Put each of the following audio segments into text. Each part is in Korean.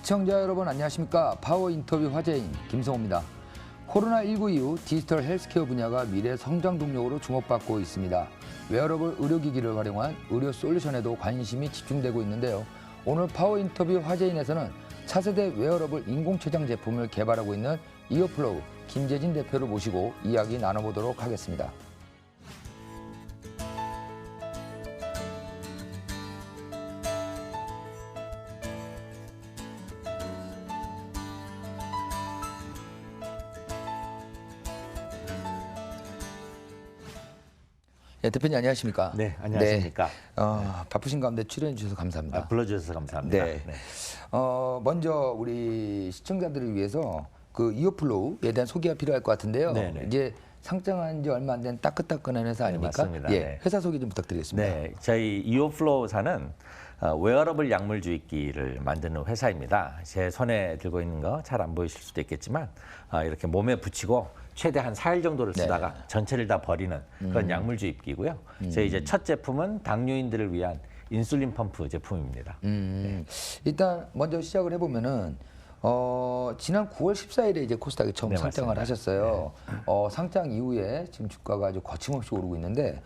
시청자 여러분 안녕하십니까. 파워 인터뷰 화제인 김성호입니다. 코로나19 이후 디지털 헬스케어 분야가 미래 성장 동력으로 주목받고 있습니다. 웨어러블 의료기기를 활용한 의료 솔루션에도 관심이 집중되고 있는데요. 오늘 파워 인터뷰 화제인에서는 차세대 웨어러블 인공췌장 제품을 개발하고 있는 이어플로우 김재진 대표를 모시고 이야기 나눠보도록 하겠습니다. 네, 대표님 안녕하십니까? 네, 안녕하십니까? 네, 바쁘신 가운데 출연해 주셔서 감사합니다. 불러주셔서 감사합니다. 네. 먼저 우리 시청자들을 위해서 그 이어플로우에 대한 소개가 필요할 것 같은데요. 네네. 이제 상장한 지 얼마 안 된 따끈따끈한 회사 아닙니까? 네, 맞습니다. 예, 네. 회사 소개 좀 부탁드리겠습니다. 네, 저희 이오플로우사는 웨어러블 약물 주입기를 만드는 회사입니다. 제 손에 들고 있는 거 잘 안 보이실 수도 있겠지만 이렇게 몸에 붙이고 최대 한 4일 정도를 쓰다가 전체를 다 버리는 그런 약물 주입기고요. 저희 이제 첫 제품은 당뇨인들을 위한 인슐린 펌프 제품입니다. 일단 먼저 시작을 해보면은 지난 9월 14일에 이제 코스닥에 처음 네, 상장을 맞습니다. 하셨어요. 상장 이후에 지금 주가가 아주 거침없이 오르고 있는데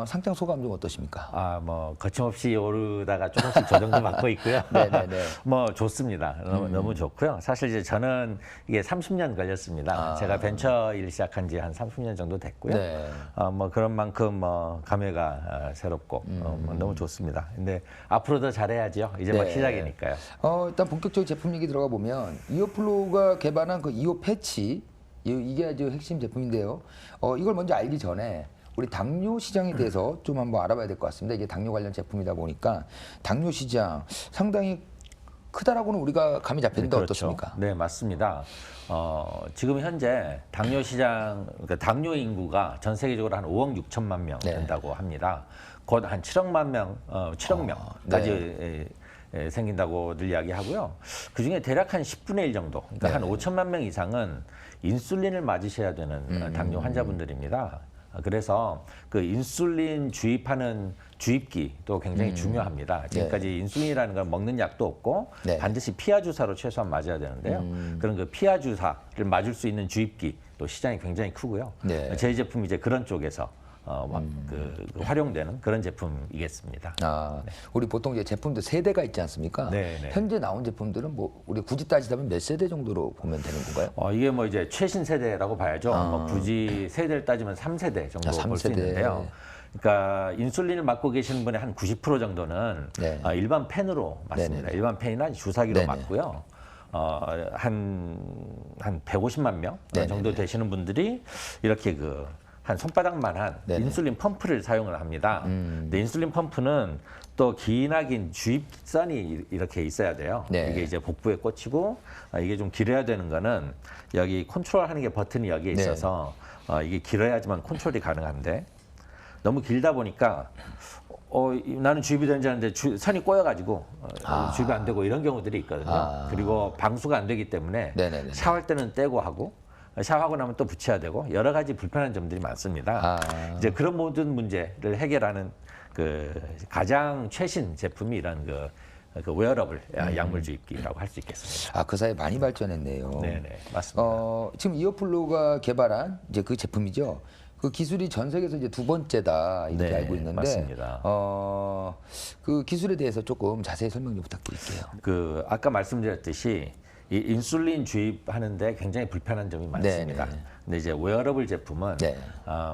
상장 소감 좀 어떠십니까? 뭐 거침없이 오르다가 조금씩 조정도 받고 있고요. 네네네. 뭐 좋습니다. 너무 좋고요. 사실 이제 저는 이게 30년 걸렸습니다. 제가 벤처 일 시작한 지 한 30년 정도 됐고요. 네. 뭐 그런 만큼 감회가 새롭고 너무 좋습니다. 근데 앞으로 더 잘해야죠. 이제 막 네. 시작이니까요. 일단 본격적인 제품 얘기 들어가 보면 이어플로우가 개발한 그 이어 패치 이게 아주 핵심 제품인데요. 이걸 먼저 알기 전에 우리 당뇨 시장에 대해서 좀 한번 알아봐야 될 것 같습니다. 이게 당뇨 관련 제품이다 보니까 당뇨 시장 상당히 크다라고는 우리가 감이 잡히는데 그렇죠. 어떻습니까? 네, 맞습니다. 지금 현재 당뇨 시장, 그러니까 당뇨 인구가 전 세계적으로 한 5억 6천만 명 된다고 합니다. 곧 한 7억만 명, 7억 명까지 생긴다고들 이야기하고요. 그중에 대략 한 10분의 1 정도, 그러니까 한 5천만 명 이상은 인슐린을 맞으셔야 되는 당뇨 환자분들입니다. 그래서 그 인슐린 주입하는 주입기도 굉장히 중요합니다. 지금까지 인슐린이라는 건 먹는 약도 없고 반드시 피하 주사로 최소한 맞아야 되는데요. 그런 그 피하 주사를 맞을 수 있는 주입기 또 시장이 굉장히 크고요. 저희 제품이 이제 그런 쪽에서 그 활용되는 그런 제품이겠습니다. 우리 보통 이제 제품도 세대가 있지 않습니까? 네네. 현재 나온 제품들은 뭐 우리 굳이 따지자면 몇 세대 정도로 보면 되는 건가요? 이게 뭐 이제 최신 세대라고 봐야죠. 뭐 굳이 세대를 따지면 3세대 정도 볼 수 3세대. 있는데요. 그러니까 인슐린을 맞고 계시는 분의 한 90% 정도는 일반 펜으로 맞습니다. 네네네. 일반 펜이나 주사기로 네네. 맞고요. 한 150만 명 정도 되시는 분들이 이렇게 한 손바닥만한 인슐린 펌프를 사용을 합니다. 근데 인슐린 펌프는 또 기나긴 주입선이 이렇게 있어야 돼요. 이게 이제 복부에 꽂히고 이게 좀 길어야 되는 거는 여기 컨트롤하는 게 버튼이 여기에 있어서 이게 길어야지만 컨트롤이 가능한데 너무 길다 보니까 나는 주입이 되는지 아는데 선이 꼬여가지고 주입이 안 되고 이런 경우들이 있거든요. 그리고 방수가 안 되기 때문에 샤워할 때는 떼고 하고 샤워하고 나면 또 붙여야 되고 여러 가지 불편한 점들이 많습니다. 이제 그런 모든 문제를 해결하는 그 가장 최신 제품이 이런 그 웨어러블 약물 주입기라고 할 수 있겠습니다. 그 사이에 많이 발전했네요. 네네, 맞습니다. 지금 이어플로우가 개발한 이제 그 제품이죠. 그 기술이 전 세계에서 이제 두 번째다 이렇게 알고 있는데, 맞습니다. 그 기술에 대해서 조금 자세히 설명 좀 부탁드릴게요. 아까 말씀드렸듯이 이 인슐린 주입하는데 굉장히 불편한 점이 많습니다. 근데 이제 웨어러블 제품은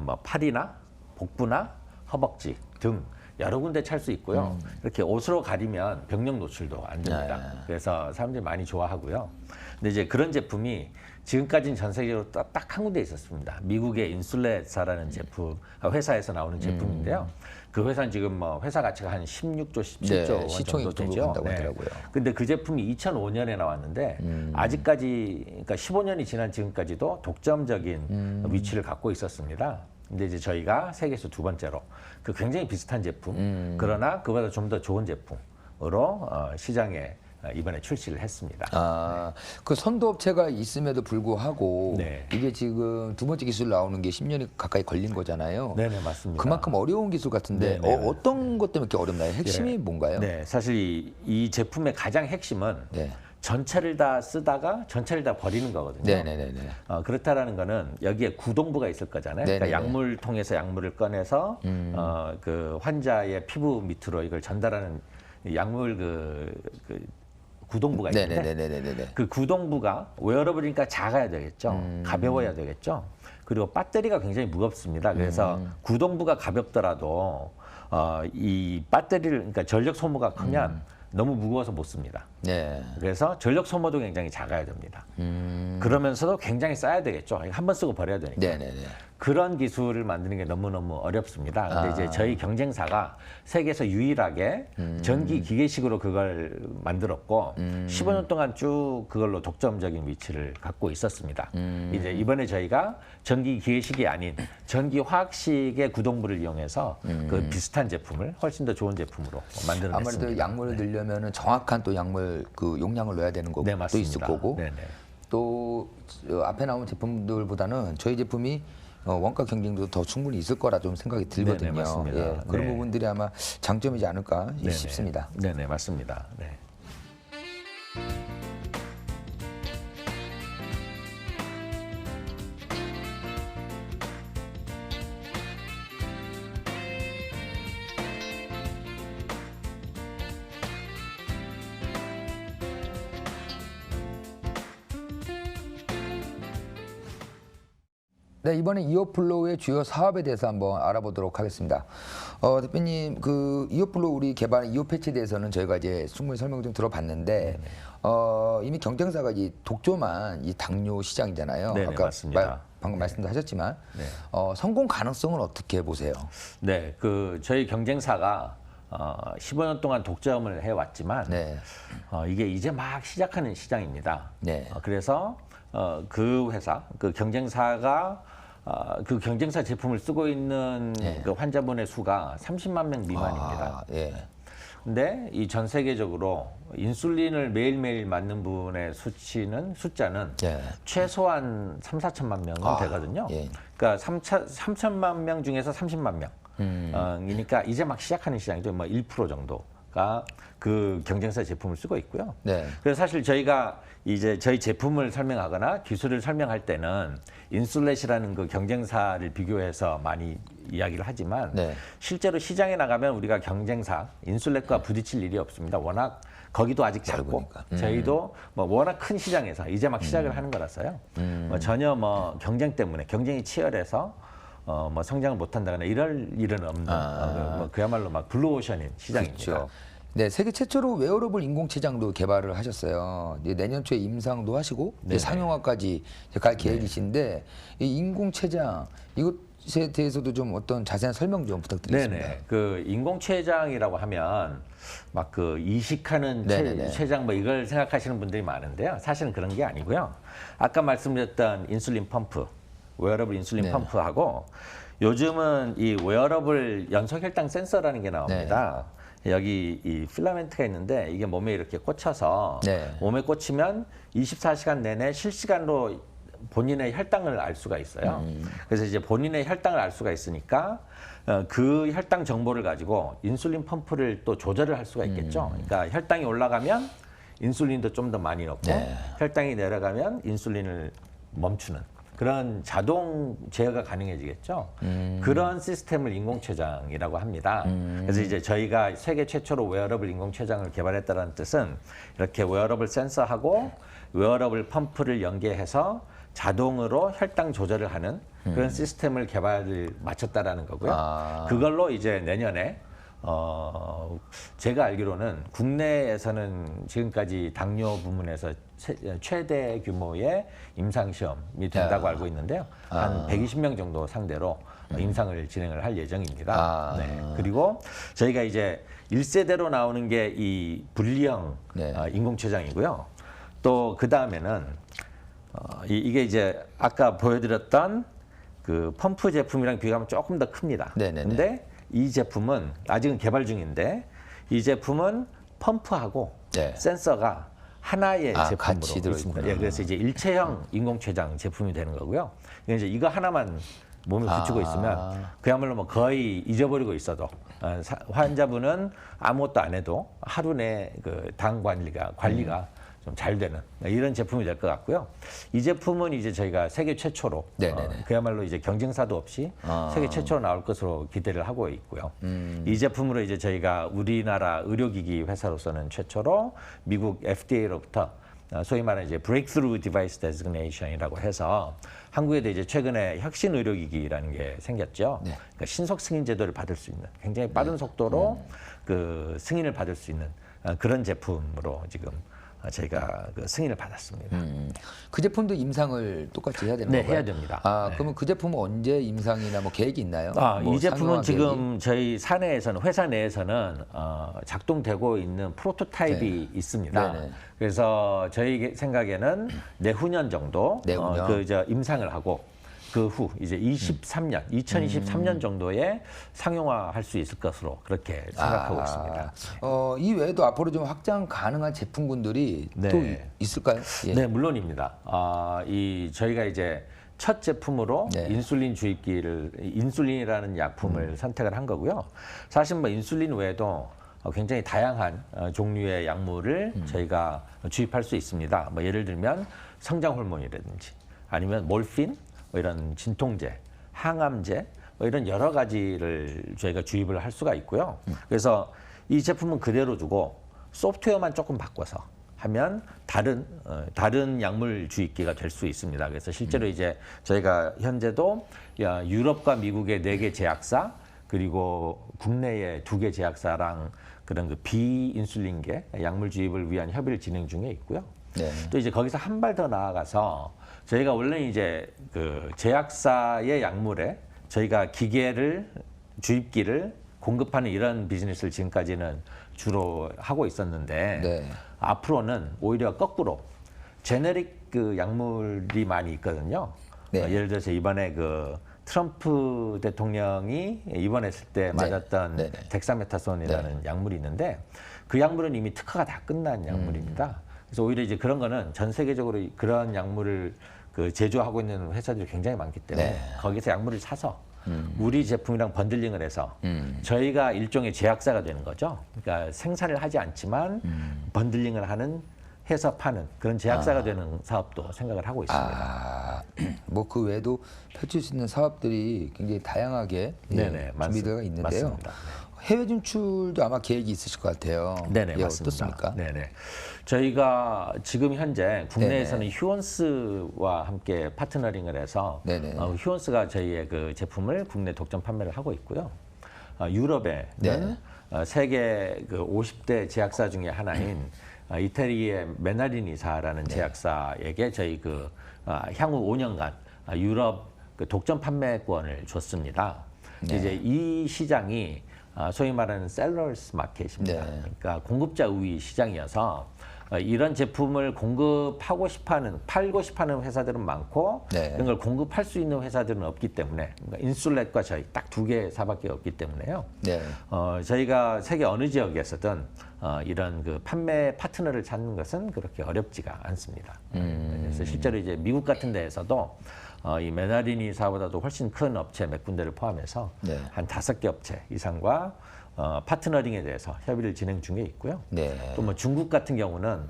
뭐 팔이나 복부나 허벅지 등 여러 군데 찰 수 있고요. 이렇게 옷으로 가리면 병력 노출도 안 됩니다. 그래서 사람들이 많이 좋아하고요. 근데 이제 그런 제품이 지금까지는 전 세계적으로 딱 한 군데 있었습니다. 미국의 인슐렛사라는 제품 회사에서 나오는 제품인데요. 그 회사는 지금 뭐 회사 가치가 한 16조, 17조 원 정도 되죠. 하더라고요. 근데 그 제품이 2005년에 나왔는데 아직까지 그러니까 15년이 지난 지금까지도 독점적인 위치를 갖고 있었습니다. 근데 이제 저희가 세계에서 두 번째로 그 굉장히 비슷한 제품 그러나 그보다 좀 더 좋은 제품으로 시장에 이번에 출시를 했습니다. 그 선도업체가 있음에도 불구하고 이게 지금 두 번째 기술 나오는 게 10년이 가까이 걸린 거잖아요. 네네, 맞습니다. 그만큼 어려운 기술 같은데 어떤 것 때문에 이렇게 어렵나요? 핵심이 뭔가요? 네, 사실 이 제품의 가장 핵심은 전체를 다 쓰다가 전체를 다 버리는 거거든요. 네네네. 그렇다라는 거는 여기에 구동부가 있을 거잖아요. 그러니까 약물통에서 약물을 꺼내서 그 환자의 피부 밑으로 이걸 전달하는 약물 그 구동부가 있는데 그 구동부가 웨어러블이니까 작아야 되겠죠. 가벼워야 되겠죠. 그리고 배터리가 굉장히 무겁습니다. 그래서 구동부가 가볍더라도 이 배터리를 그러니까 전력 소모가 크면 너무 무거워서 못 씁니다. 네. 그래서 전력 소모도 굉장히 작아야 됩니다. 그러면서도 굉장히 싸야 되겠죠. 한 번 쓰고 버려야 되니까. 네네네. 그런 기술을 만드는 게 너무너무 어렵습니다. 근데 이제 저희 경쟁사가 세계에서 유일하게 전기 기계식으로 그걸 만들었고 15년 동안 쭉 그걸로 독점적인 위치를 갖고 있었습니다. 이제 이번에 저희가 전기 기계식이 아닌 전기 화학식의 구동부를 이용해서 그 비슷한 제품을 훨씬 더 좋은 제품으로 만들어냈습니다. 아무래도 약물을 넣으려면 정확한 또 약물 그 용량을 넣어야 되는 것도 있을 거고 또 앞에 나온 제품들보다는 저희 제품이 원가 경쟁도 더 충분히 있을 거라 좀 생각이 들거든요. 네네, 맞습니다. 예, 그런 부분들이 아마 장점이지 않을까 싶습니다. 네네, 맞습니다. 네. 네, 이번에 이어플로우의 주요 사업에 대해서 한번 알아보도록 하겠습니다. 대표님, 그 이어플로우 우리 개발한 이어 패치에 대해서는 저희가 이제 충분히 설명 좀 들어봤는데, 이미 경쟁사가 이 독점한 이 당뇨 시장이잖아요. 네네, 아까 맞습니다. 방금 말씀도 하셨지만, 성공 가능성은 어떻게 보세요? 네, 그 저희 경쟁사가 15년 동안 독점을 해왔지만 이게 이제 막 시작하는 시장입니다. 그래서 그 회사, 그 경쟁사가 그 경쟁사 제품을 쓰고 있는 그 환자분의 수가 30만 명 미만입니다. 근데 이 전 세계적으로 인슐린을 매일매일 맞는 분의 숫자는 최소한 3, 4천만 명은 되거든요. 그러니까 3천만 명 중에서 30만 명. 그러니까 이제 막 시작하는 시장이죠. 뭐 1% 정도가 그 경쟁사 제품을 쓰고 있고요. 그래서 사실 저희가 이제 저희 제품을 설명하거나 기술을 설명할 때는 인슐렛이라는 그 경쟁사를 비교해서 많이 이야기를 하지만 실제로 시장에 나가면 우리가 경쟁사 인슐렛과 부딪힐 일이 없습니다. 워낙 거기도 아직 작고 저희도 뭐 워낙 큰 시장에서 이제 막 시작을 하는 거라서요. 뭐 전혀 뭐 경쟁 때문에 경쟁이 치열해서 뭐 성장을 못한다거나 이럴 일은 없는 뭐 그야말로 막 블루오션인 시장입니다. 그렇죠. 네, 세계 최초로 웨어러블 인공췌장도 개발을 하셨어요. 이제 내년 초에 임상도 하시고 이제 상용화까지 갈 계획이신데 이 인공췌장 이것에 대해서도 좀 어떤 자세한 설명 좀 부탁드리겠습니다. 그 인공췌장이라고 하면 막 그 이식하는 췌장 뭐 이걸 생각하시는 분들이 많은데요. 사실은 그런 게 아니고요. 아까 말씀드렸던 인슐린 펌프, 웨어러블 인슐린 펌프하고 요즘은 이 웨어러블 연소혈당 센서라는 게 나옵니다. 여기 이 필라멘트가 있는데 이게 몸에 이렇게 꽂혀서 몸에 꽂히면 24시간 내내 실시간으로 본인의 혈당을 알 수가 있어요. 그래서 이제 본인의 혈당을 알 수가 있으니까 그 혈당 정보를 가지고 인슐린 펌프를 또 조절을 할 수가 있겠죠. 그러니까 혈당이 올라가면 인슐린도 좀 더 많이 넣고 혈당이 내려가면 인슐린을 멈추는 그런 자동 제어가 가능해지겠죠. 그런 시스템을 인공췌장이라고 합니다. 그래서 이제 저희가 세계 최초로 웨어러블 인공췌장을 개발했다는 뜻은 이렇게 웨어러블 센서하고 웨어러블 펌프를 연계해서 자동으로 혈당 조절을 하는 그런 시스템을 개발을 마쳤다라는 거고요. 그걸로 이제 내년에 제가 알기로는 국내에서는 지금까지 당뇨 부문에서 최대 규모의 임상 시험이 된다고 알고 있는데요. 한 120명 정도 상대로 임상을 진행을 할 예정입니다. 그리고 저희가 이제 1세대로 나오는 게 이 분리형 인공췌장이고요. 또 그 다음에는 이게 이제 아까 보여드렸던 그 펌프 제품이랑 비교하면 조금 더 큽니다. 근데 이 제품은 아직은 개발 중인데 이 제품은 펌프하고 센서가 하나의 제품으로 있습니다. 그래서 이제 일체형 인공췌장 제품이 되는 거고요. 이제 이거 하나만 몸에 붙이고 있으면 그야말로 뭐 거의 잊어버리고 있어도 환자분은 아무것도 안 해도 하루 내 그 당 관리가 좀 잘 되는 이런 제품이 될 것 같고요. 이 제품은 이제 저희가 세계 최초로 그야말로 이제 경쟁사도 없이 세계 최초로 나올 것으로 기대를 하고 있고요. 이 제품으로 이제 저희가 우리나라 의료기기 회사로서는 최초로 미국 FDA로부터 소위 말하는 이제 Breakthrough Device Designation이라고 해서 한국에도 이제 최근에 혁신 의료기기라는 게 생겼죠. 그러니까 신속 승인 제도를 받을 수 있는 굉장히 빠른 속도로 그 승인을 받을 수 있는 그런 제품으로 지금 저희가 그 승인을 받았습니다. 그 제품도 임상을 똑같이 해야 되는 네, 건가요? 해야 됩니다. 그러면 그 제품은 언제 임상이나 뭐 계획이 있나요? 뭐 이 제품은 지금 계획이? 저희 사내에서는 회사 내에서는 작동되고 있는 프로토타입이 있습니다. 그래서 저희 생각에는 내후년 정도 임상을 하고 그 후 이제 2023년 정도에 상용화할 수 있을 것으로 그렇게 생각하고 있습니다. 이 외에도 앞으로 좀 확장 가능한 제품군들이 또 있을까요? 네, 물론입니다. 저희가 이제 첫 제품으로 인슐린 주입기를 인슐린이라는 약품을 선택을 한 거고요. 사실 뭐 인슐린 외에도 굉장히 다양한 종류의 약물을 저희가 주입할 수 있습니다. 뭐 예를 들면 성장 호르몬이라든지 아니면 몰핀 뭐 이런 진통제, 항암제 뭐 이런 여러 가지를 저희가 주입을 할 수가 있고요. 그래서 이 제품은 그대로 두고 소프트웨어만 조금 바꿔서 하면 다른 약물 주입기가 될 수 있습니다. 그래서 실제로 이제 저희가 현재도 유럽과 미국의 4개 제약사 그리고 국내의 2개 제약사랑 그런 그 비인슐린계 약물 주입을 위한 협의를 진행 중에 있고요. 또 이제 거기서 한 발 더 나아가서 저희가 원래 이제 그 제약사의 약물에 저희가 주입기를 공급하는 이런 비즈니스를 지금까지는 주로 하고 있었는데 앞으로는 오히려 거꾸로 제네릭 그 약물이 많이 있거든요. 예를 들어서 이번에 그 트럼프 대통령이 입원했을 때 맞았던 덱사메타손이라는 약물이 있는데 그 약물은 이미 특허가 다 끝난 약물입니다. 그래서 오히려 이제 그런 거는 전 세계적으로 그런 약물을 그 제조하고 있는 회사들이 굉장히 많기 때문에 거기서 약물을 사서 우리 제품이랑 번들링을 해서 저희가 일종의 제약사가 되는 거죠. 그러니까 생산을 하지 않지만 번들링을 하는 해서 파는 그런 제약사가 되는 사업도 생각을 하고 있습니다. 뭐 그 외에도 펼칠 수 있는 사업들이 굉장히 다양하게 준비되어 있는데요. 맞습니다. 해외 진출도 아마 계획이 있으실 것 같아요. 네네, 맞습니다. 어떻습니까? 네네. 저희가 지금 현재 국내에서는 휴원스와 함께 파트너링을 해서 휴원스가 저희의 그 제품을 국내 독점 판매를 하고 있고요. 유럽에는 세계 그 50대 제약사 중에 하나인 이태리의 메나리니사라는 제약사에게 저희 그 향후 5년간 유럽 그 독점 판매권을 줬습니다. 이제 이 시장이 소위 말하는 셀러스 마켓입니다. 그러니까 공급자 우위 시장이어서 이런 제품을 공급하고 싶어하는, 팔고 싶어하는 회사들은 많고 이런 걸 공급할 수 있는 회사들은 없기 때문에 그러니까 인슐렛과 저희 딱 2개사밖에 없기 때문에요. 저희가 세계 어느 지역에서든 이런 그 판매 파트너를 찾는 것은 그렇게 어렵지가 않습니다. 그래서 실제로 이제 미국 같은 데에서도 이 메나리니사보다도 훨씬 큰 업체 몇 군데를 포함해서 한 5개 업체 이상과 파트너링에 대해서 협의를 진행 중에 있고요. 또 뭐 중국 같은 경우는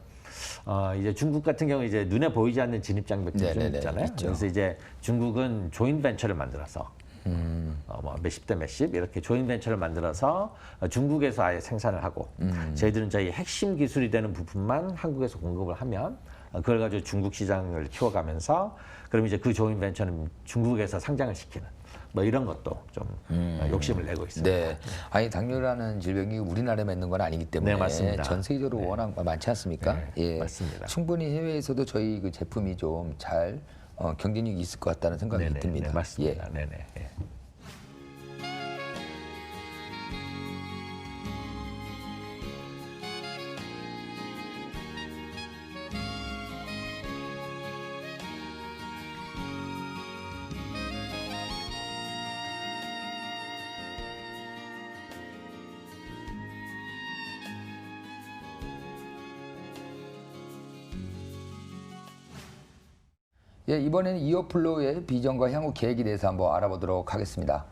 이제 중국 같은 경우 이제 눈에 보이지 않는 진입 장벽들이 좀 있잖아요. 그래서 이제 중국은 조인 벤처를 만들어서 뭐 몇십 대 몇십 이렇게 조인 벤처를 만들어서 중국에서 아예 생산을 하고 저희들은 저희 핵심 기술이 되는 부품만 한국에서 공급을 하면 그걸 가지고 중국 시장을 키워가면서 그럼 이제 그 조인 벤처는 중국에서 상장을 시키는 뭐 이런 것도 좀 욕심을 내고 있습니다. 아니 당뇨라는 질병이 우리나라에만 있는 건 아니기 때문에 맞습니다. 전 세계적으로 워낙 많지 않습니까? 맞습니다. 충분히 해외에서도 저희 그 제품이 좀 잘 경쟁력이 있을 것 같다는 생각이 듭니다. 맞습니다. 이번에는 이어플로우의 비전과 향후 계획에 대해서 한번 알아보도록 하겠습니다.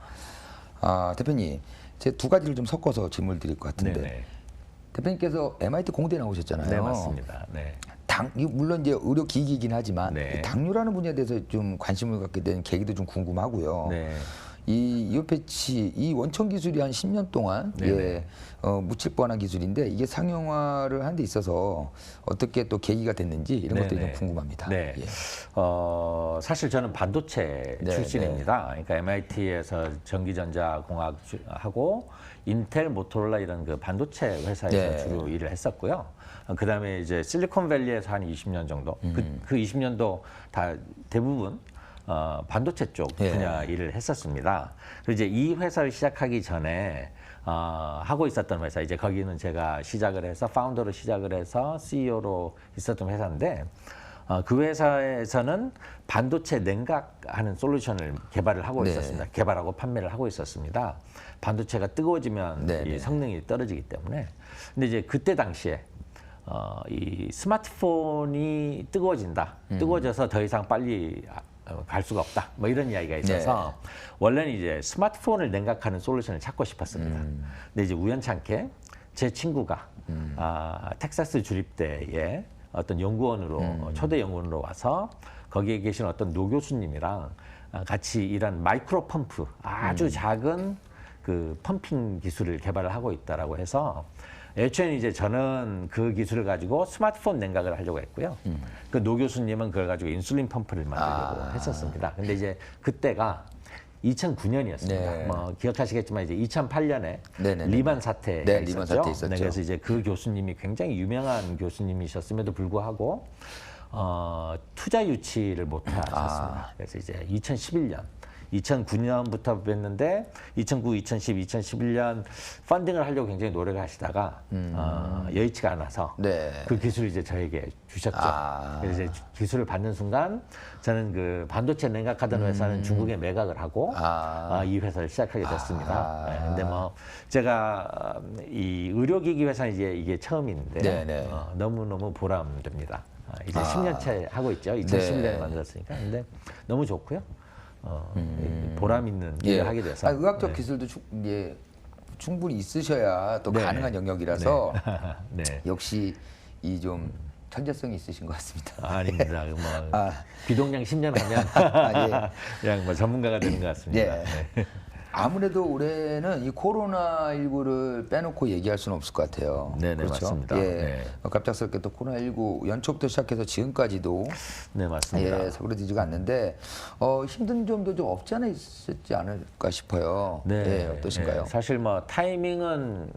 대표님, 제 2가지를 좀 섞어서 질문을 드릴 것 같은데 대표님께서 MIT 공대 나오셨잖아요. 맞습니다. 물론 이제 의료기기이긴 하지만 네. 이 당뇨라는 분야에 대해서 좀 관심을 갖게 된 계기도 좀 궁금하고요. 네. 이 이오 패치, 이 원천 기술이 한 10년 동안 예, 묻힐 뻔한 기술인데 이게 상용화를 하는 데 있어서 어떻게 또 계기가 됐는지 이런 것들이 좀 궁금합니다. 네. 예. 사실 저는 반도체 네, 출신입니다. 그러니까 MIT에서 전기전자공학하고 인텔, 모토로라 이런 그 반도체 회사에서 네. 주로 일을 했었고요. 그다음에 이제 실리콘밸리에서 한 20년 정도, 그 20년도 다 대부분 반도체 쪽 분야 일을 했었습니다. 그리고 이제 이 회사를 시작하기 전에 하고 있었던 회사, 이제 거기는 제가 시작을 해서 파운더로 시작을 해서 CEO로 있었던 회사인데 그 회사에서는 반도체 냉각하는 솔루션을 개발을 하고 있었습니다. 개발하고 판매를 하고 있었습니다. 반도체가 뜨거워지면 이 성능이 떨어지기 때문에. 근데 이제 그때 당시에 이 스마트폰이 뜨거워진다. 뜨거워져서 더 이상 빨리 갈 수가 없다. 뭐 이런 이야기가 있어서 원래는 이제 스마트폰을 냉각하는 솔루션을 찾고 싶었습니다. 근데 이제 우연찮게 제 친구가 텍사스 주립대에 어떤 연구원으로 초대 연구원으로 와서 거기에 계신 어떤 노 교수님이랑 같이 일한 마이크로 펌프, 아주 작은 그 펌핑 기술을 개발을 하고 있다라고 해서 애초에는 이제 저는 그 기술을 가지고 스마트폰 냉각을 하려고 했고요. 그 노 교수님은 그걸 가지고 인슐린 펌프를 만들려고 했었습니다. 근데 이제 그때가 2009년이었습니다. 뭐 기억하시겠지만 이제 2008년에 리만 사태가 있었죠. 네, 그래서 이제 그 교수님이 굉장히 유명한 교수님이셨음에도 불구하고 투자 유치를 못 하셨습니다. 그래서 이제 2009년부터 뵀는데 2009, 2010, 2011년 펀딩을 하려고 굉장히 노력을 하시다가 여의치가 않아서 그 기술을 이제 저에게 주셨죠. 그래서 이제 기술을 받는 순간 저는 그 반도체 냉각하던 회사는 중국에 매각을 하고 이 회사를 시작하게 됐습니다. 근데 뭐 제가 이 의료기기 회사는 이제 이게 처음인데 너무너무 보람됩니다. 이제 10년째 하고 있죠. 2011년에 만들었으니까. 근데 너무 좋고요. 보람 있는 일을 하게 돼서 의학적 기술도 충분히 있으셔야 또 가능한 영역이라서 역시 이 좀 천재성이 있으신 것 같습니다. 아닙니다. 뭐 귀동량 10년 하면 그냥 뭐 전문가가 되는 것 같습니다. 아무래도 올해는 이 코로나19를 빼놓고 얘기할 수는 없을 것 같아요. 네네, 그렇죠? 맞습니다. 갑작스럽게 또 코로나19 연초부터 시작해서 지금까지도 네, 맞습니다. 서그러지지가 않는데 힘든 점도 좀 없지 않아 있었지 않을까 싶어요. 어떠신가요? 사실 뭐 타이밍은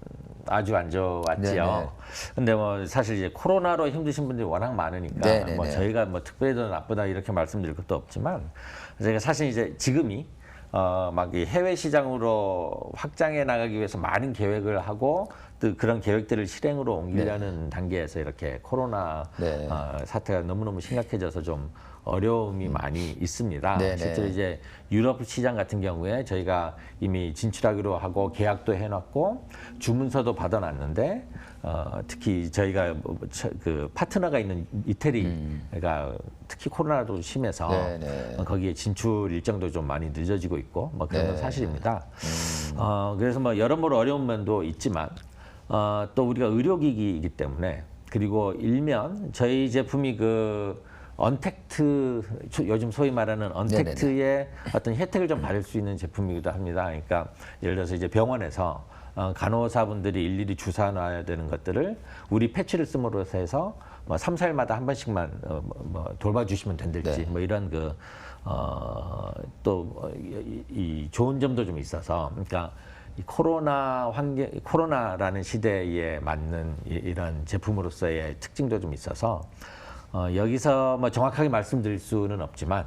아주 안 좋았지요. 근데 뭐 사실 이제 코로나로 힘드신 분들이 워낙 많으니까 뭐 저희가 뭐 특별히 더 나쁘다 이렇게 말씀드릴 것도 없지만 제가 사실 이제 지금이 막 이 해외 시장으로 확장해 나가기 위해서 많은 계획을 하고 또 그런 계획들을 실행으로 옮기려는 단계에서 이렇게 코로나 사태가 너무너무 심각해져서 좀 어려움이 많이 있습니다. 실제로 이제 유럽 시장 같은 경우에 저희가 이미 진출하기로 하고 계약도 해놨고 주문서도 받아놨는데 특히 저희가 그 파트너가 있는 이태리가 특히 코로나도 심해서 거기에 진출 일정도 좀 많이 늦어지고 있고 뭐 그런 건 사실입니다. 그래서 뭐 여러모로 어려운 면도 있지만 또 우리가 의료기기이기 때문에 그리고 일면 저희 제품이 그 언택트 요즘 소위 말하는 언택트의 어떤 혜택을 좀 받을 수 있는 제품이기도 합니다. 그러니까 예를 들어서 이제 병원에서 간호사분들이 일일이 주사 놔야 되는 것들을 우리 패치를 씀으로써 해서 뭐 3, 4일마다 한 번씩만 뭐 돌봐주시면 된들지 뭐 이런 그 또 이 좋은 점도 좀 있어서 그러니까 이 코로나라는 시대에 맞는 이런 제품으로서의 특징도 좀 있어서 여기서 뭐 정확하게 말씀드릴 수는 없지만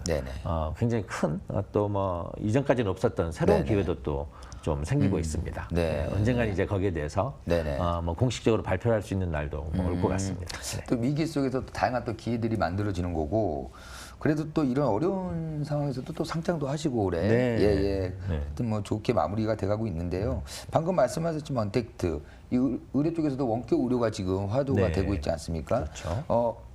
굉장히 큰 또 뭐 이전까지는 없었던 새로운 기회도 또 좀 생기고 있습니다. 언젠간 이제 거기에 대해서 뭐 공식적으로 발표할 수 있는 날도 올 것 같습니다. 또 위기 속에서 또 다양한 또 기회들이 만들어지는 거고 그래도 또 이런 어려운 상황에서도 또 상장도 하시고 올해 하여튼 뭐 좋게 마무리가 돼가고 있는데요. 방금 말씀하셨지만 언택트 이 의료 쪽에서도 원격 의료가 지금 화두가 되고 있지 않습니까?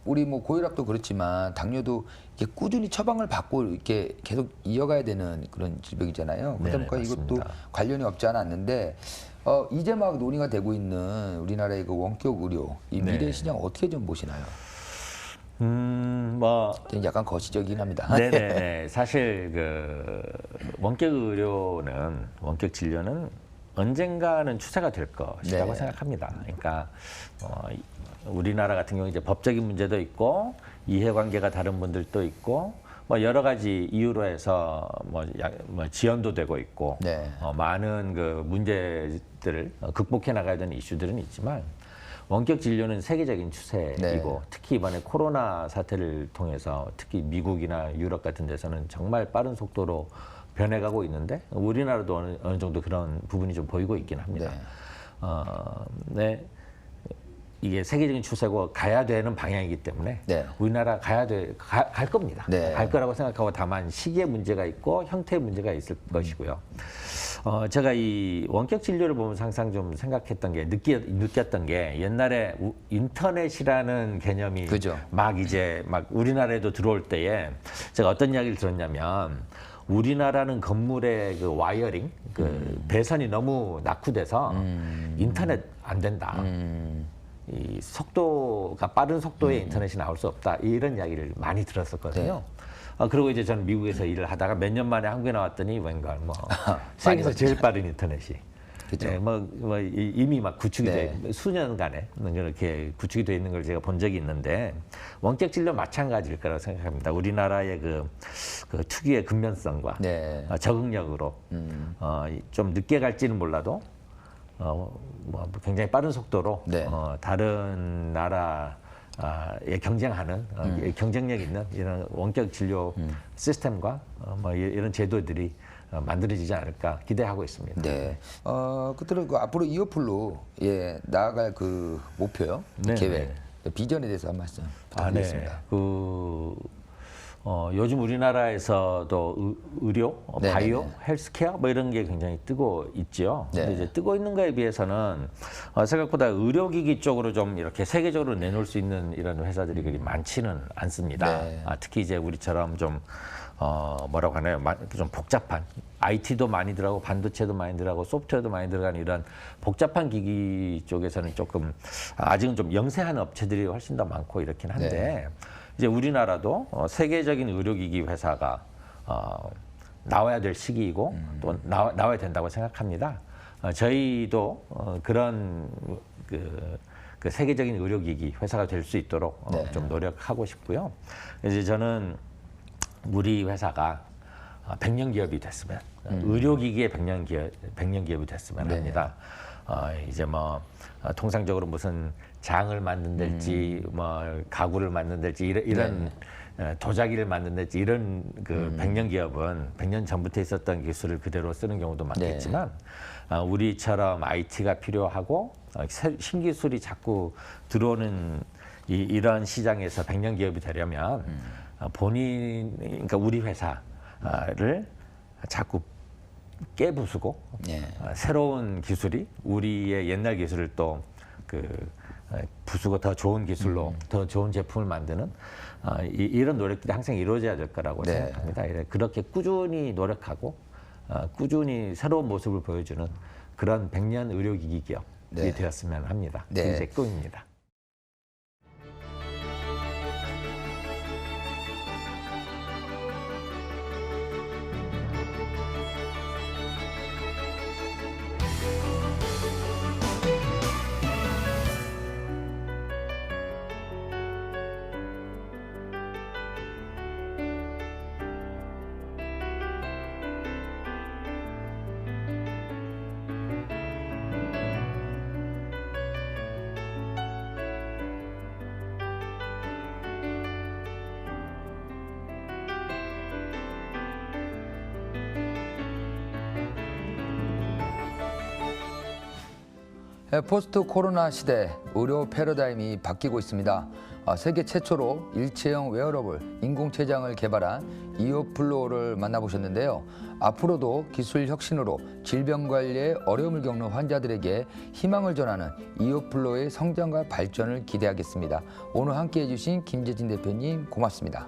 우리 뭐 고혈압도 그렇지만 당뇨도 이렇게 꾸준히 처방을 받고 이렇게 계속 이어가야 되는 그런 질병이잖아요. 그러다 보니까 이것도 관련이 없지 않아 않는데 이제 막 논의가 되고 있는 우리나라의 그 원격 의료 이 미래 시장 어떻게 좀 보시나요? 뭐 약간 거시적이긴 합니다. 네네. 사실 그 원격 의료는 원격 진료는 언젠가는 추세가 될 것이라고 네. 생각합니다. 그러니까 우리나라 같은 경우 이제 법적인 문제도 있고 이해관계가 다른 분들도 있고 뭐 여러 가지 이유로 해서 뭐 지연도 되고 있고 네. 많은 그 문제들을 극복해 나가야 되는 이슈들은 있지만 원격 진료는 세계적인 추세이고 네. 특히 이번에 코로나 사태를 통해서 특히 미국이나 유럽 같은 데서는 정말 빠른 속도로 변해가고 있는데 우리나라도 어느 정도 그런 부분이 좀 보이고 있긴 합니다. 네. 이게 세계적인 추세고 가야 되는 방향이기 때문에 네. 우리나라 갈 겁니다. 네. 갈 거라고 생각하고 다만 시기의 문제가 있고 형태의 문제가 있을 것이고요. 제가 이 원격 진료를 보면서 항상 좀 생각했던 게 느꼈던 게 옛날에 인터넷이라는 개념이 그죠. 막 우리나라에도 들어올 때에 제가 어떤 이야기를 들었냐면 우리나라는 건물의 그 와이어링, 그 배선이 너무 낙후돼서 인터넷 안 된다. 이 속도가 빠른 속도의 인터넷이 나올 수 없다. 이런 이야기를 많이 들었었거든요. 그리고 이제 저는 미국에서 일을 하다가 몇 년 만에 한국에 나왔더니 웬걸 세계에서 제일 빠른 인터넷이. 그죠. 네, 이미 막 구축이 돼 수년간에 이렇게 구축이 돼 있는 걸 제가 본 적이 있는데 원격 진료 마찬가지일 거라고 생각합니다. 우리나라의 그 특유의 근면성과 네. 적응력으로 좀 늦게 갈지는 몰라도 굉장히 빠른 속도로 네. 다른 나라에 경쟁하는 경쟁력 있는 이런 원격 진료 시스템과 이런 제도들이 만들어지지 않을까 기대하고 있습니다. 네. 끝으로 앞으로 이어플로 나아갈 그 목표요, 네, 계획, 비전에 대해서 한 말씀 부탁드리겠습니다. 네. 요즘 우리나라에서도 의료, 네, 바이오, 네, 네. 헬스케어 이런 게 굉장히 뜨고 있죠. 네. 근데 이제 뜨고 있는 거에 비해서는 생각보다 의료기기 쪽으로 좀 이렇게 세계적으로 내놓을 수 있는 이런 회사들이 그리 많지는 않습니다. 네. 특히 이제 우리처럼 좀 뭐라고 하나요? 좀 복잡한 IT도 많이 들어가고 반도체도 많이 들어가고 소프트웨어도 많이 들어가는 이런 복잡한 기기 쪽에서는 조금 아직은 좀 영세한 업체들이 훨씬 더 많고 이렇긴 한데. 네. 이제 우리나라도 세계적인 의료기기 회사가 나와야 될 시기이고 또 나와야 된다고 생각합니다. 저희도 그런 그 세계적인 의료기기 회사가 될 수 있도록 네. 좀 노력하고 싶고요. 이제 저는 우리 회사가 100년 기업이 됐으면 의료기기의 100년 기업이 됐으면 네. 합니다. 이제 통상적으로 무슨 장을 만든달지 가구를 만든달지 이런 도자기를 만든달지 이런 그 100년 기업은 100년 전부터 있었던 기술을 그대로 쓰는 경우도 많겠지만 우리처럼 IT가 필요하고 신기술이 자꾸 들어오는 이런 시장에서 100년 기업이 되려면 그러니까 우리 회사를 자꾸 깨부수고 새로운 기술이 우리의 옛날 기술을 또 부수고 더 좋은 기술로 더 좋은 제품을 만드는 이런 노력들이 항상 이루어져야 될 거라고 생각합니다. 그렇게 꾸준히 노력하고 꾸준히 새로운 모습을 보여주는 그런 100년 의료기기 기업이 되었으면 합니다. 그게 제 꿈입니다. 포스트 코로나 시대 의료 패러다임이 바뀌고 있습니다. 세계 최초로 일체형 웨어러블 인공췌장을 개발한 이어플로우를 만나보셨는데요. 앞으로도 기술 혁신으로 질병 관리에 어려움을 겪는 환자들에게 희망을 전하는 이어플로우의 성장과 발전을 기대하겠습니다. 오늘 함께해 주신 김재진 대표님 고맙습니다.